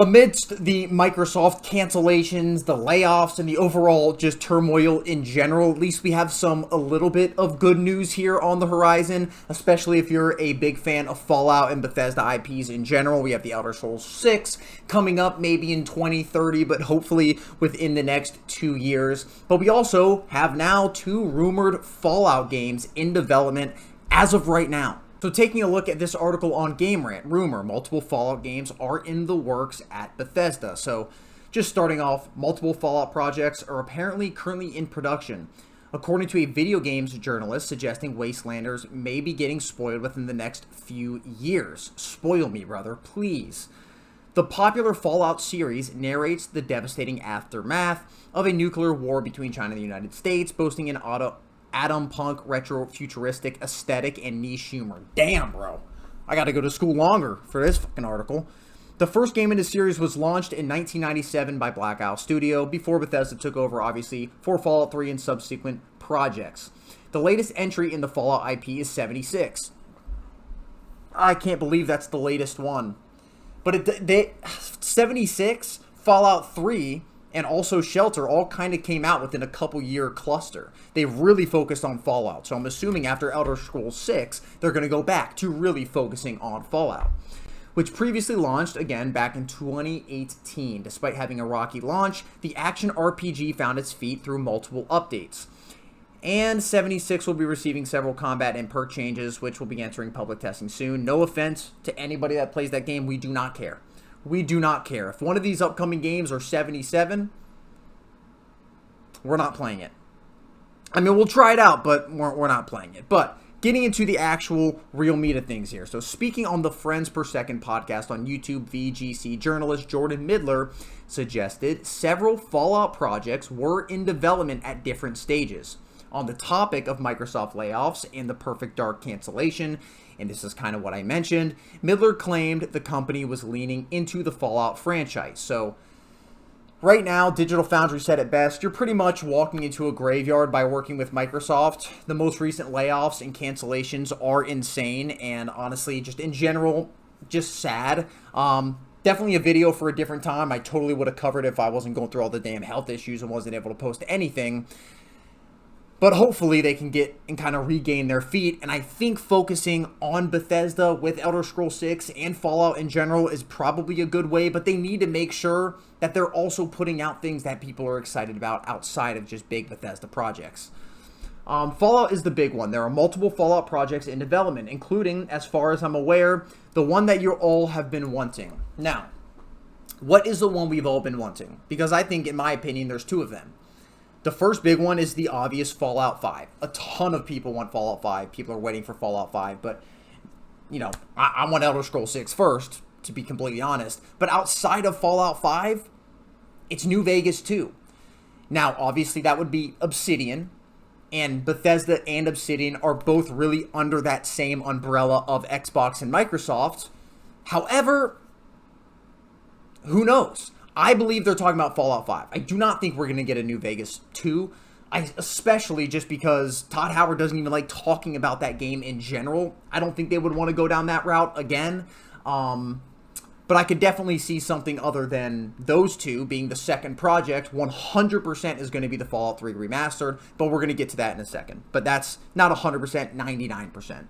Amidst the Microsoft cancellations, the layoffs, and the overall just turmoil in general, at least we have a little bit of good news here on the horizon, especially if you're a big fan of Fallout and Bethesda IPs in general. We have the Elder Scrolls 6 coming up maybe in 2030, but hopefully within the next 2 years. But we also have now 2 rumored Fallout games in development as of right now. So taking a look at this article on GameRant, rumor, multiple Fallout games are in the works at Bethesda. So just starting off, multiple Fallout projects are apparently currently in production, according to a video games journalist suggesting Wastelanders may be getting spoiled within the next few years. Spoil me, brother, please. The popular Fallout series narrates the devastating aftermath of a nuclear war between China and the United States, boasting an atom punk retro futuristic aesthetic and niche humor. Damn, bro. I gotta go to school longer for this fucking article. The first game in the series was launched in 1997 by Black Owl Studio, before Bethesda took over, obviously, for Fallout 3 and subsequent projects. The latest entry in the Fallout IP is 76. I can't believe that's the latest one. But 76, Fallout 3, and also Shelter all kind of came out within a couple year cluster. They really focused on Fallout. So I'm assuming after Elder Scrolls 6, they're going to go back to really focusing on Fallout, which previously launched, again, back in 2018. Despite having a rocky launch, the action RPG found its feet through multiple updates. And 76 will be receiving several combat and perk changes, which will be entering public testing soon. No offense to anybody that plays that game, we do not care. We do not care. If one of these upcoming games are 77, we're not playing it. I mean, we'll try it out, but we're not playing it. But getting into the actual real meat of things here. So speaking on the Friends Per Second podcast on YouTube, VGC journalist Jordan Midler suggested several Fallout projects were in development at different stages. On the topic of Microsoft layoffs and the Perfect Dark cancellation, and this is kind of what I mentioned, Midler claimed the company was leaning into the Fallout franchise. So right now, Digital Foundry said it best, you're pretty much walking into a graveyard by working with Microsoft. The most recent layoffs and cancellations are insane, and honestly, just in general, just sad. Definitely a video for a different time. I totally would have covered it if I wasn't going through all the damn health issues and wasn't able to post anything. But hopefully they can get and kind of regain their feet. And I think focusing on Bethesda with Elder Scrolls 6 and Fallout in general is probably a good way. But they need to make sure that they're also putting out things that people are excited about outside of just big Bethesda projects. Fallout is the big one. There are multiple Fallout projects in development, including, as far as I'm aware, the one that you all have been wanting. Now, what is the one we've all been wanting? Because I think, in my opinion, there's 2 of them. The first big one is the obvious Fallout 5. A ton of people want Fallout 5. People are waiting for Fallout 5. But, you know, I want Elder Scrolls 6 first, to be completely honest. But outside of Fallout 5, it's New Vegas 2. Now, obviously, that would be Obsidian. And Bethesda and Obsidian are both really under that same umbrella of Xbox and Microsoft. However, who knows? I believe they're talking about Fallout 5. I do not think we're going to get a New Vegas 2, especially just because Todd Howard doesn't even like talking about that game in general. I don't think they would want to go down that route again. But I could definitely see something other than those 2 being the second project. 100% is going to be the Fallout 3 Remastered, but we're going to get to that in a second. But that's not 100%, 99%.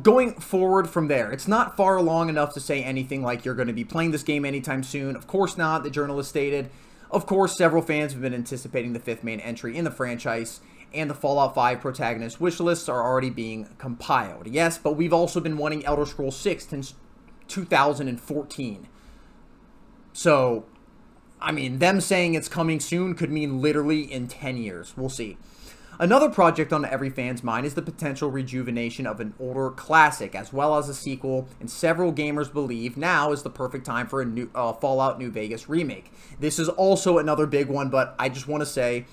Going forward from there, it's not far along enough to say anything like you're going to be playing this game anytime soon. Of course not, the journalist stated. Of course, several fans have been anticipating the 5th main entry in the franchise, and the Fallout 5 protagonist wish lists are already being compiled. Yes, but we've also been wanting Elder Scrolls 6 since 2014. So, I mean, them saying it's coming soon could mean literally in 10 years. We'll see. Another project on every fan's mind is the potential rejuvenation of an older classic, as well as a sequel, and several gamers believe now is the perfect time for a new Fallout New Vegas remake. This is also another big one, but I just want to say,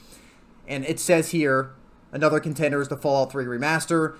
and it says here, another contender is the Fallout 3 Remaster.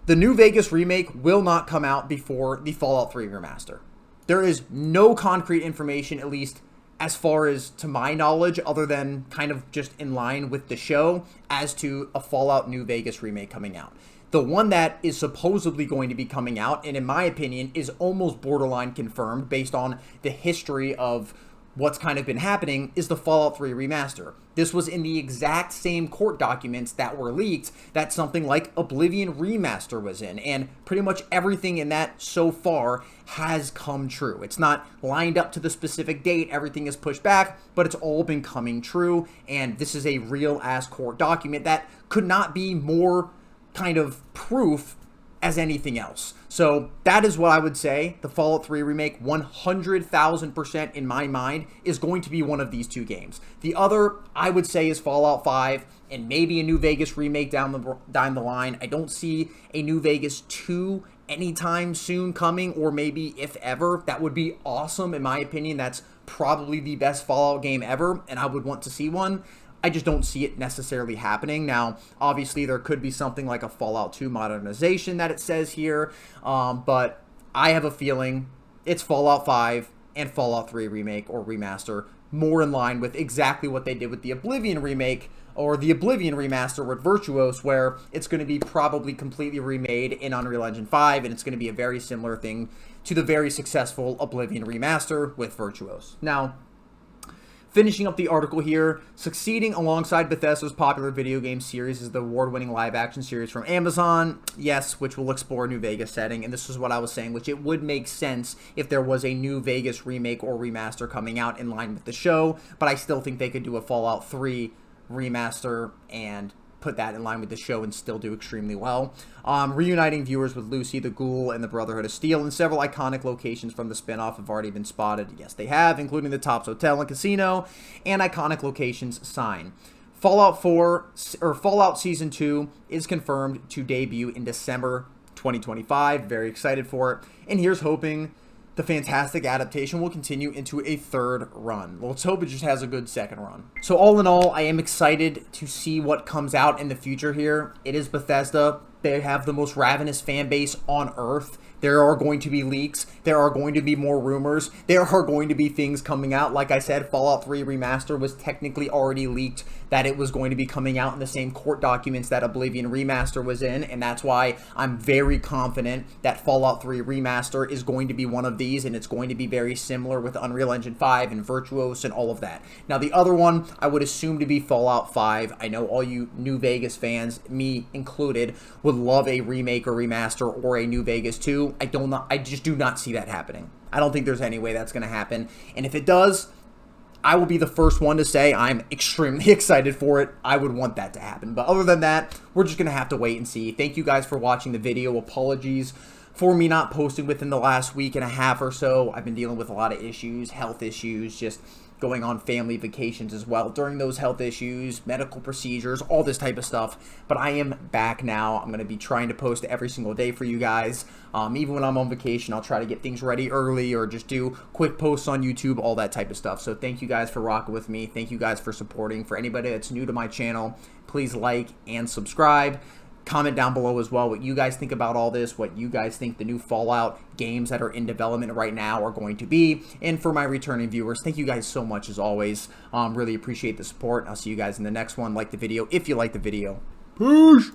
The New Vegas remake will not come out before the Fallout 3 Remaster. There is no concrete information, at least as far as to my knowledge, other than kind of just in line with the show, as to a Fallout New Vegas remake coming out. The one that is supposedly going to be coming out, and in my opinion, is almost borderline confirmed based on the history of what's kind of been happening, is the Fallout 3 remaster. This was in the exact same court documents that were leaked that something like Oblivion Remaster was in, and pretty much everything in that so far has come true. It's not lined up to the specific date, everything is pushed back, but it's all been coming true, and this is a real-ass court document that could not be more kind of proof as anything else. So that is what I would say. The Fallout 3 remake, 100,000% in my mind, is going to be one of these two games. The other, I would say, is Fallout 5 and maybe a New Vegas remake down the line. I don't see a New Vegas 2 anytime soon coming, or maybe if ever. That would be awesome in my opinion. That's probably the best Fallout game ever, and I would want to see one. I just don't see it necessarily happening. Now, obviously, there could be something like a Fallout 2 modernization that it says here, but I have a feeling it's Fallout 5 and Fallout 3 remake or remaster, more in line with exactly what they did with the Oblivion remake or the Oblivion remaster with Virtuos, where it's going to be probably completely remade in Unreal Engine 5, and it's going to be a very similar thing to the very successful Oblivion remaster with Virtuos. Now, finishing up the article here, succeeding alongside Bethesda's popular video game series is the award-winning live-action series from Amazon, yes, which will explore a New Vegas setting, and this is what I was saying, which it would make sense if there was a New Vegas remake or remaster coming out in line with the show, but I still think they could do a Fallout 3 remaster and put that in line with the show and still do extremely well. Reuniting viewers with Lucy, the Ghoul, and the Brotherhood of Steel, and several iconic locations from the spinoff have already been spotted. Yes, they have, including the Tops Hotel and Casino, and iconic locations sign. Fallout 4, or Fallout Season 2, is confirmed to debut in December 2025. Very excited for it. And here's hoping the fantastic adaptation will continue into a third run. Let's hope it just has a good second run. So all in all, I am excited to see what comes out in the future here. It is Bethesda. They have the most ravenous fan base on Earth. There are going to be leaks. There are going to be more rumors. There are going to be things coming out. Like I said, Fallout 3 Remaster was technically already leaked that it was going to be coming out in the same court documents that Oblivion Remaster was in, and that's why I'm very confident that Fallout 3 Remaster is going to be one of these, and it's going to be very similar with Unreal Engine 5 and Virtuos and all of that. Now, the other one I would assume to be Fallout 5. I know all you New Vegas fans, me included, would love a remake or remaster or a New Vegas 2. I just do not see that happening. I don't think there's any way that's going to happen. And if it does, I will be the first one to say I'm extremely excited for it. I would want that to happen. But other than that, we're just going to have to wait and see. Thank you guys for watching the video. Apologies for me not posting within the last week and a half or so. I've been dealing with a lot of issues, health issues, just going on family vacations as well. During those health issues, medical procedures, all this type of stuff. But I am back now. I'm going to be trying to post every single day for you guys. Even when I'm on vacation, I'll try to get things ready early or just do quick posts on YouTube, all that type of stuff. So thank you guys for rocking with me. Thank you guys for supporting. For anybody that's new to my channel, please like and subscribe. Comment down below as well what you guys think about all this, what you guys think the new Fallout games that are in development right now are going to be. And for my returning viewers, thank you guys so much as always. Really appreciate the support. I'll see you guys in the next one. Like the video if you like the video. Peace!